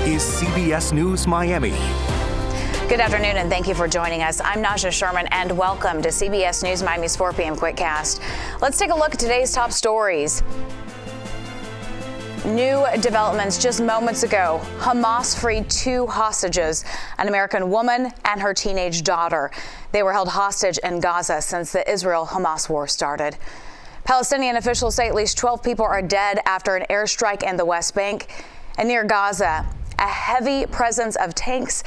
is CBS News Miami. Good afternoon, and thank you for joining us. I'm Najahe Sherman, and welcome to CBS News Miami's 4 p.m. Quickcast. Let's take a look at today's top stories. New developments just moments ago. Hamas freed 2 hostages, an American woman and her teenage daughter. They were held hostage in Gaza since the Israel-Hamas war started. Palestinian officials say at least 12 people are dead after an airstrike in the West Bank. And near Gaza, a heavy presence of tanks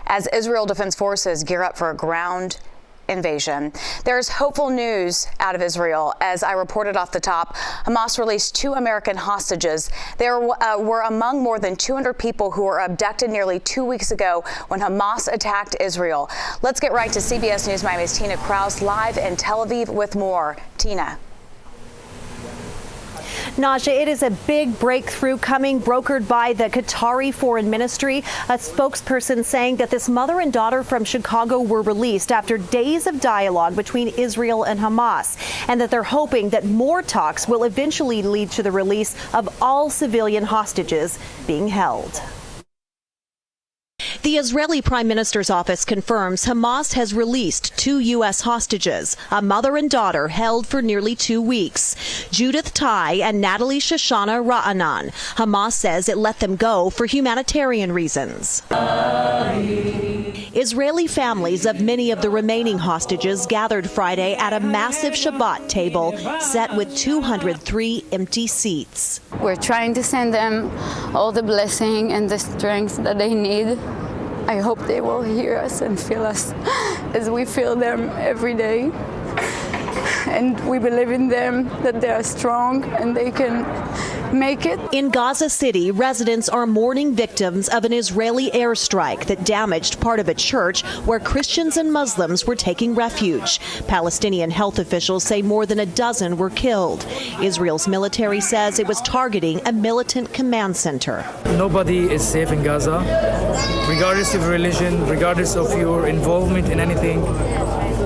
as Israel Defense Forces gear up for a ground invasion. There's hopeful news out of Israel. As I reported off the top, Hamas released 2 American hostages. They were among more than 200 people who were abducted nearly 2 weeks ago when Hamas attacked Israel. Let's get right to CBS News Miami's Tina Kraus live in Tel Aviv with more. Tina. Najahe, it is a big breakthrough brokered by the Qatari Foreign Ministry. A spokesperson saying that this mother and daughter from Chicago were released after days of dialogue between Israel and Hamas, and that they're hoping that more talks will eventually lead to the release of all civilian hostages being held. The Israeli Prime Minister's office confirms Hamas has released 2 U.S. hostages, a mother and daughter held for nearly 2 weeks, Judith Tai and Natalie Shoshana Ra'anan. Hamas says it let them go for humanitarian reasons. Israeli families of many of the remaining hostages gathered Friday at a massive Shabbat table set with 203 empty seats. We're trying to send them all the blessing and the strength that they need. I hope they will hear us and feel us as we feel them every day. And we believe in them, that they are strong and they can make it. In Gaza City, residents are mourning victims of an Israeli airstrike that damaged part of a church where Christians and Muslims were taking refuge. Palestinian health officials say more than a dozen were killed. Israel's military says it was targeting a militant command center. Nobody is safe in Gaza, regardless of religion, regardless of your involvement in anything.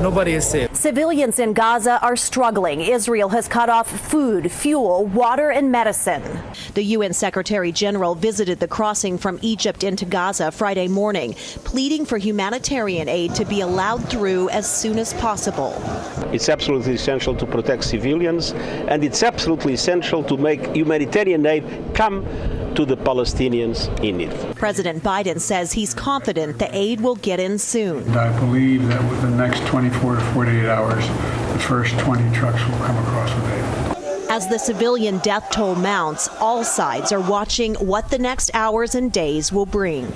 Nobody is safe. Civilians in Gaza are struggling. Israel has cut off food, fuel, water, and medicine. The UN Secretary General visited the crossing from Egypt into Gaza Friday morning, pleading for humanitarian aid to be allowed through as soon as possible. It's absolutely essential to protect civilians, and it's absolutely essential to make humanitarian aid come to the Palestinians in need. President Biden says he's confident the aid will get in soon. I believe that within the next 24 to 48 hours, the first 20 trucks will come across with aid. As the civilian death toll mounts, all sides are watching what the next hours and days will bring.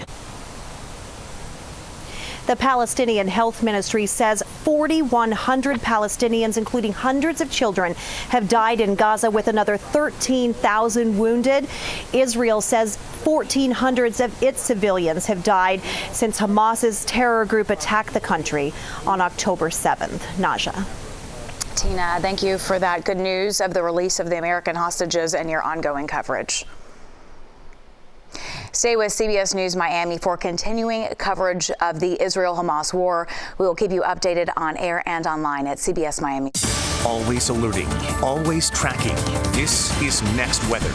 The Palestinian Health Ministry says 4,100 Palestinians, including hundreds of children, have died in Gaza, with another 13,000 wounded. Israel says 1,400 of its civilians have died since Hamas's terror group attacked the country on October 7th. Najahe. Tina, thank you for that good news of the release of the American hostages and your ongoing coverage. Stay with CBS News Miami for continuing coverage of the Israel-Hamas war. We will keep you updated on air and online at CBS Miami. Always alerting, always tracking. This is Next Weather.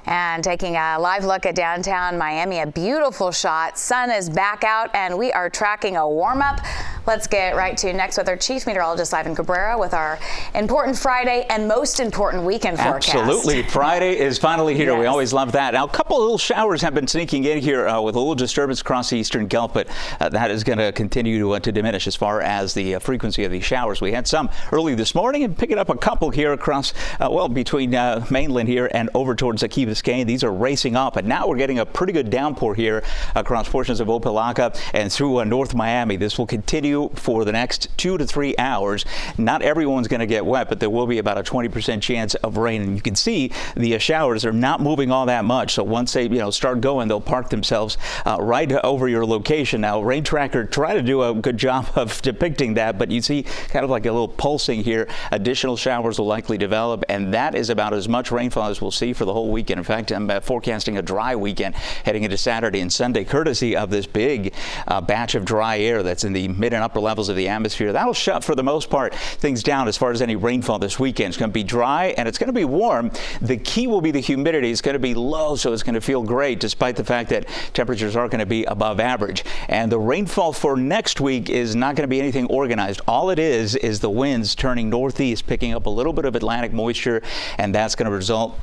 And taking a live look at downtown Miami, a beautiful shot. Sun is back out and we are tracking a warm up. Let's get right to Next Weather Chief Meteorologist Ivan Cabrera with our important Friday and most important weekend forecast. Absolutely. Friday is finally here. Yes. We always love that. Now, a couple of little showers have been sneaking in here with a little disturbance across the eastern Gulf, but that is going to continue to diminish as far as the frequency of these showers. We had some early this morning and picking up a couple here across, between mainland here and over towards Key Biscayne. These are racing up, and now we're getting a pretty good downpour here across portions of Opelika and through North Miami. This will continue for the next 2 to 3 hours. Not everyone's going to get wet, but there will be about a 20% chance of rain. And you can see the showers are not moving all that much. So once they start going, they'll park themselves right over your location. Now, Rain Tracker try to do a good job of depicting that, but you see kind of like a little pulsing here. Additional showers will likely develop, and that is about as much rainfall as we'll see for the whole weekend. In fact, I'm forecasting a dry weekend heading into Saturday and Sunday, courtesy of this big batch of dry air that's in the mid and upper levels of the atmosphere. That'll shut, for the most part, things down as far as any rainfall this weekend. It's going to be dry and it's going to be warm. The key will be the humidity. It's going to be low, so it's going to feel great, despite the fact that temperatures are going to be above average. And the rainfall for next week is not going to be anything organized. All it is the winds turning northeast, picking up a little bit of Atlantic moisture, and that's going to result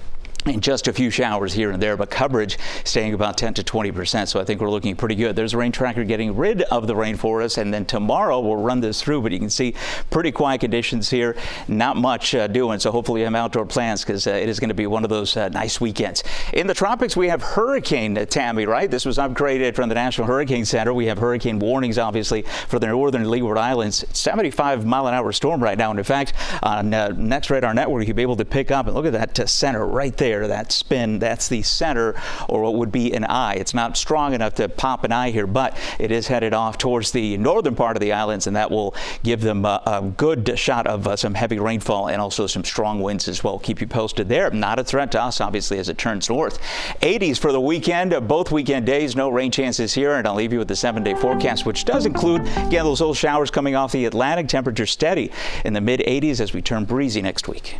in just a few showers here and there, but coverage staying about 10 to 20%. So I think we're looking pretty good. There's a rain tracker getting rid of the rain for us, and then tomorrow we'll run this through, but you can see pretty quiet conditions here. Not much doing, so hopefully you have outdoor plans, because it is going to be one of those nice weekends. In the tropics, we have Hurricane Tammy, right? This was upgraded from the National Hurricane Center. We have hurricane warnings, obviously, for the northern Leeward Islands. 75-mile-an-hour storm right now, and in fact, on Next Radar Network, you'll be able to pick up, and look at that center right there. That spin, that's the center, or what would be an eye. It's not strong enough to pop an eye here, but it is headed off towards the northern part of the islands, and that will give them a good shot of some heavy rainfall and also some strong winds as well. Keep you posted there. Not a threat to us, obviously, as it turns north. 80s for the weekend, both weekend days, no rain chances here, and I'll leave you with the 7-day forecast, which does include, again, those little showers coming off the Atlantic. Temperature steady in the mid-80s as we turn breezy next week.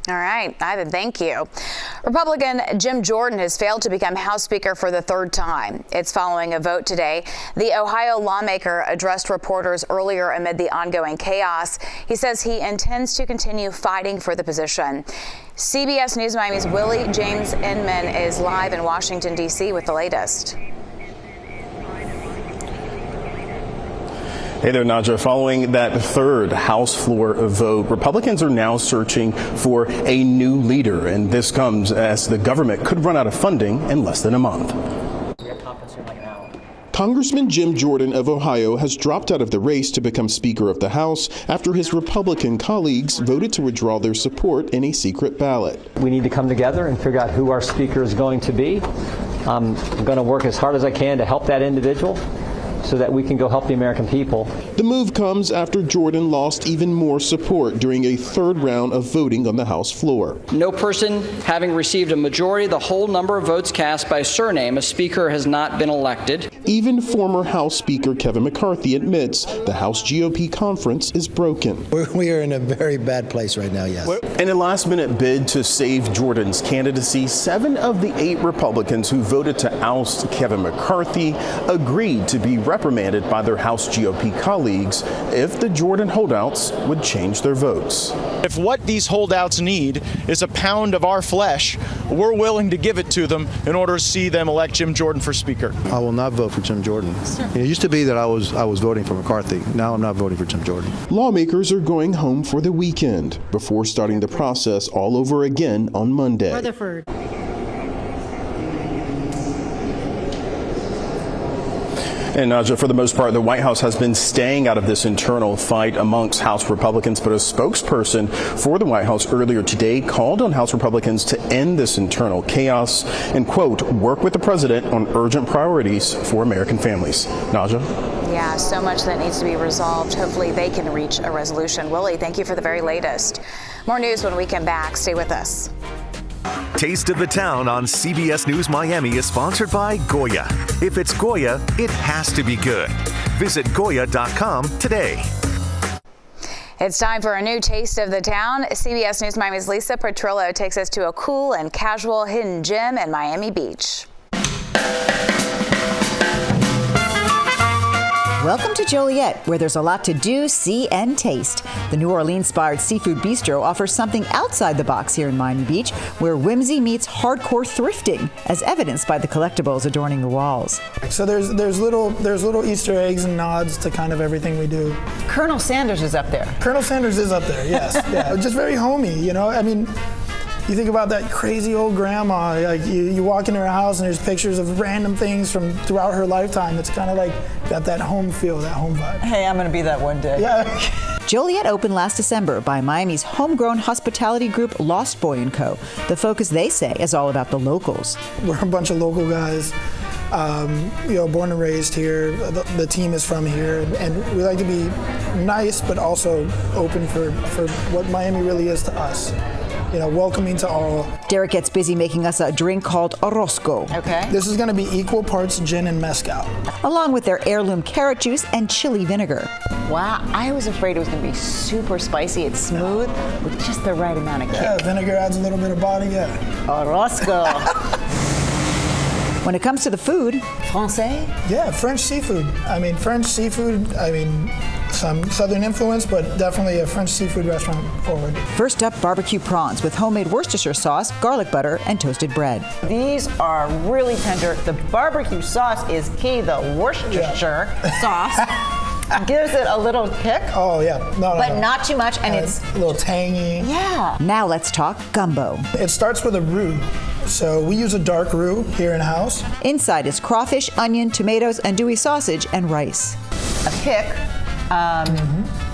All right, Ivan, thank you. Republican Jim Jordan has failed to become House Speaker for the third time. It's following a vote today. The Ohio lawmaker addressed reporters earlier amid the ongoing chaos. He says he intends to continue fighting for the position. CBS News Miami's Willie James Inman is live in Washington, D.C. with the latest. Hey there, Naja. Following that third House floor vote, Republicans are now searching for a new leader, and this comes as the government could run out of funding in less than a month. Congressman Jim Jordan of Ohio has dropped out of the race to become Speaker of the House after his Republican colleagues voted to withdraw their support in a secret ballot. We need to come together and figure out who our Speaker is going to be. I'm going to work as hard as I can to help that individual, so that we can go help the American people. The move comes after Jordan lost even more support during a third round of voting on the House floor. No person having received a majority of the whole number of votes cast by surname, a speaker has not been elected. Even former House Speaker Kevin McCarthy admits the House GOP conference is broken. We are in a very bad place right now, yes. In a last-minute bid to save Jordan's candidacy, 7 of the 8 Republicans who voted to oust Kevin McCarthy agreed to be reprimanded by their House GOP colleagues if the Jordan holdouts would change their votes. If what these holdouts need is a pound of our flesh, we're willing to give it to them in order to see them elect Jim Jordan for Speaker. I will not vote for Jim Jordan. It used to be that I was voting for McCarthy. Now I'm not voting for Jim Jordan. Lawmakers are going home for the weekend before starting the process all over again on Monday. Rutherford. And Naja, for the most part, the White House has been staying out of this internal fight amongst House Republicans, but a spokesperson for the White House earlier today called on House Republicans to end this internal chaos and, quote, work with the president on urgent priorities for American families. Naja? Yeah, so much that needs to be resolved. Hopefully they can reach a resolution. Willie, thank you for the very latest. More news when we come back. Stay with us. Taste of the Town on CBS News Miami is sponsored by Goya. If it's Goya, it has to be good. Visit Goya.com today. It's time for a new Taste of the Town. CBS News Miami's Lisa Petrillo takes us to a cool and casual hidden gem in Miami Beach. Welcome to Joliet, where there's a lot to do, see, and taste. The New Orleans-inspired Seafood Bistro offers something outside the box here in Miami Beach, where whimsy meets hardcore thrifting, as evidenced by the collectibles adorning the walls. So there's little Easter eggs and nods to kind of everything we do. Colonel Sanders is up there. Colonel Sanders is up there, yes. Yeah, just very homey, you know. I mean, you think about that crazy old grandma, like you walk into her house and there's pictures of random things from throughout her lifetime. It's kind of like got that home feel, that home vibe. Hey, I'm going to be that one day. Yeah. Joliet opened last December by Miami's homegrown hospitality group Lost Boy & Co. The focus, they say, is all about the locals. We're a bunch of local guys, born and raised here. The team is from here, and we like to be nice, but also open for what Miami really is to us. welcoming to all. Derek gets busy making us a drink called Orozco. Okay. This is going to be equal parts gin and mezcal. Along with their heirloom carrot juice and chili vinegar. Wow, I was afraid it was going to be super spicy. It's smooth with just the right amount of kick. Yeah, vinegar adds a little bit of body, Orozco. When it comes to the food, Francais? Yeah, French seafood. French seafood, some Southern influence, but definitely a French seafood restaurant forward. First up, barbecue prawns with homemade Worcestershire sauce, garlic butter, and toasted bread. These are really tender. The barbecue sauce is key. The Worcestershire sauce gives it a little kick. Oh, yeah. But not too much, and it's a little tangy. Yeah. Now let's talk gumbo. It starts with a roux. So we use a dark roux here in-house. Inside is crawfish, onion, tomatoes, andouille sausage, and rice. A kick,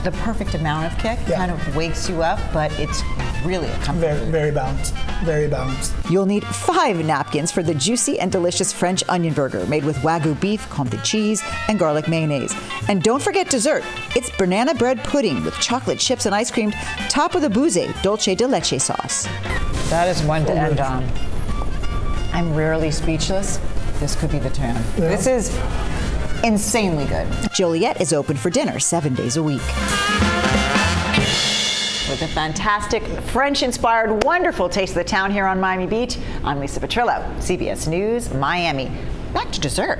the perfect amount of kick, kind of wakes you up, but it's really a comfort food. Very balanced, very balanced. You'll need 5 napkins for the juicy and delicious French onion burger made with Wagyu beef, Comté cheese, and garlic mayonnaise. And don't forget dessert. It's banana bread pudding with chocolate chips and ice cream, topped with a bouze dulce de leche sauce. That is one to end on. I'm rarely speechless. This could be the turn. Yeah. This is insanely good. Joliet is open for dinner 7 days a week. With a fantastic French-inspired, wonderful taste of the town here on Miami Beach, I'm Lisa Petrillo, CBS News, Miami. Back to dessert.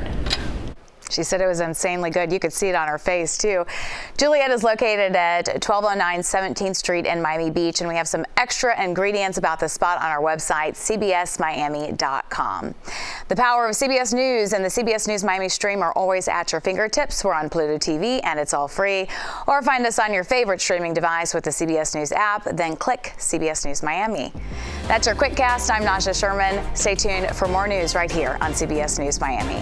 She said it was insanely good. You could see it on her face, too. Joliet is located at 1209 17th Street in Miami Beach, and we have some extra ingredients about the spot on our website, cbsmiami.com. The power of CBS News and the CBS News Miami stream are always at your fingertips. We're on Pluto TV, and it's all free. Or find us on your favorite streaming device with the CBS News app, then click CBS News Miami. That's your Quickcast. I'm Najahe Sherman. Stay tuned for more news right here on CBS News Miami.